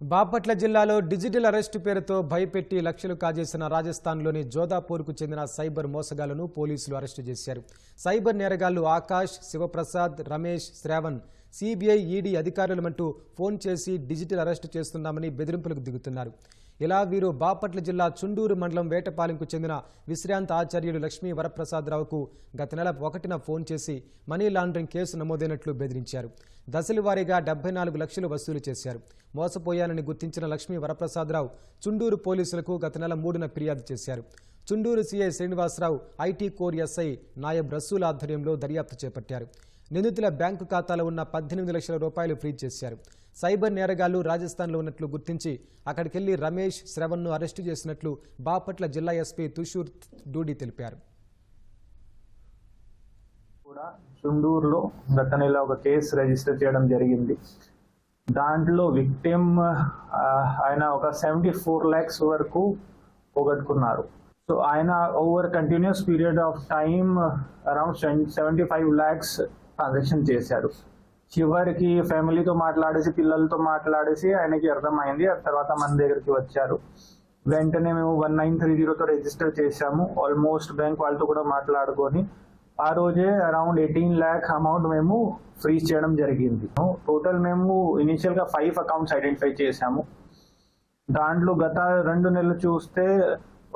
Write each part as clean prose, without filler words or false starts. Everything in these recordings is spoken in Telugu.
బాపట్ల జిల్లాలో డిజిటల్ అరెస్టు పేరుతో భయపెట్టి లక్షలు కాజేసిన రాజస్థాన్లోని జోధాపూర్కు చెందిన సైబర్ మోసగాళ్లను పోలీసులు అరెస్టు చేశారు. సైబర్ నేరగాళ్లు ఆకాష్, శివప్రసాద్, రమేష్, శ్రావణ్ సిబిఐ, ఈడీ అధికారులమంటూ ఫోన్ చేసి డిజిటల్ అరెస్టు చేస్తున్నామని బెదిరింపులకు దిగుతున్నారు. ఇలా వీరు బాపట్ల జిల్లా చుండూరు మండలం వేటపాలెంకు చెందిన విశ్రాంత ఆచార్యులు లక్ష్మీ వరప్రసాదరావుకు గత నెల 1న ఫోన్ చేసి మనీ లాండరింగ్ కేసు నమోదైనట్లు బెదిరించారు. దశల వారీగా 74 లక్షలు వసూలు చేశారు. మోసపోయానని గుర్తించిన లక్ష్మీ వరప్రసాదరావు చుండూరు పోలీసులకు గత నెల 3న ఫిర్యాదు చేశారు. Chunduru CI Srinivasarao, IT core SI Nayab Rasool ఆధ్వర్యంలో దర్యాప్తు చేపట్టారు. నిందితుల బ్యాంకు ఖాతాలో ఉన్న 18 లక్షల రూపాయలు ఫ్రీజ్ చేశారు. సైబర్ నేరగాళ్లు రాజస్థాన్లో ఉన్నట్లు గుర్తించి అక్కడికెళ్లి రమేష్, శ్రవణ్ను అరెస్టు చేసినట్లు బాపట్ల జిల్లా ఎస్పీ తుషూర్ డూడి తెలిపారు. చుండూరులో గత నెల ఒక కేసు రిజిస్టర్ చేయడం జరిగింది. దాంట్లో విక్టిమ్ ఆయన ఒక 74 lakhs వరకు పోగొట్టుకున్నారు. సో ఆయన over continuous period of time around 75 lakhs transaction చేశారు. చివరికి ఫ్యామిలీతో మాట్లాడేసి, పిల్లలతో మాట్లాడేసి ఆయనకి అర్థమైంది. ఆ తర్వాత మన దగ్గరికి వచ్చారు. వెంటనే మేము 1930తో రిజిస్టర్ చేశాము. ఆల్మోస్ట్ బ్యాంక్ వాళ్ళతో కూడా మాట్లాడుకొని ఆ రోజే అరౌండ్ 18 lakh అమౌంట్ మేము ఫ్రీజ్ చేయడం జరిగింది. టోటల్ మేము ఇనిషియల్గా 5 అకౌంట్స్ ఐడెంటిఫై చేశాము. దాంట్లో గత 2 నెలలు చూస్తే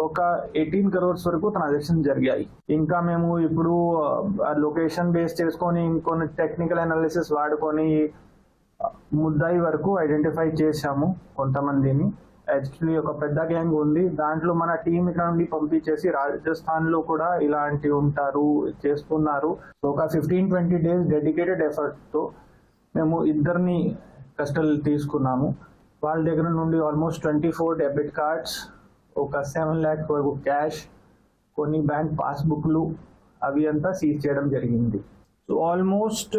ఒక 18 crores వరకు ట్రాన్సాక్షన్ జరిగాయి. ఇంకా మేము ఇప్పుడు లొకేషన్ బేస్ చేసుకొని ఇంకొన్ని టెక్నికల్ అనాలిసిస్ వాడుకొని ముద్దాయి వరకు ఐడెంటిఫై చేశాము. కొంతమందిని యాక్చువల్లీ ఒక పెద్ద గ్యాంగ్ ఉంది. దాంట్లో మన టీం ఇక్కడ నుండి పంపించేసి రాజస్థాన్ లో కూడా ఇలాంటివి ఉంటారు, చేస్తున్నారు. ఒక 15-20 days డెడికేటెడ్ ఎఫర్ట్ తో మేము ఇద్దరిని కస్టడీ తీసుకున్నాము. వాళ్ళ దగ్గర నుండి ఆల్మోస్ట్ 24 డెబిట్ కార్డ్స్, ఒక 7 lakhs వరకు క్యాష్, కొన్ని బ్యాంక్ పాస్బుక్లు అవి అంతా సీజ్ చేయడం జరిగింది. So almost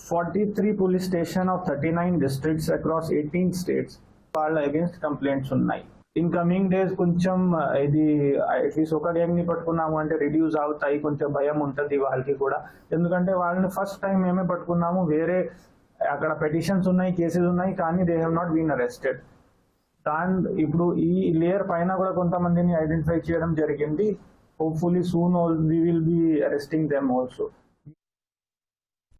43 police station of 39 districts across 18 states వాళ్ళ అగేన్స్ట్ కంప్లైంట్స్ ఉన్నాయి. ఇన్ కమింగ్ డేస్ కొంచెం ఇది అట్లీస్ట్ ఒక గ్యాంగ్ ని పట్టుకున్నాము అంటే రిడ్యూస్ అవుతాయి, కొంచెం భయం ఉంటుంది వాళ్ళకి కూడా. ఎందుకంటే వాళ్ళని ఫస్ట్ టైం మేమే పట్టుకున్నాము. వేరే అక్కడ పెటిషన్స్ ఉన్నాయి, కేసెస్ ఉన్నాయి, కానీ they have not been arrested. ఇప్పుడు ఈ లేయర్ పైన కూడా కొంతమందిని ఐడెంటిఫై చేయడం జరిగింది. Hopefully soon we will be arresting them also.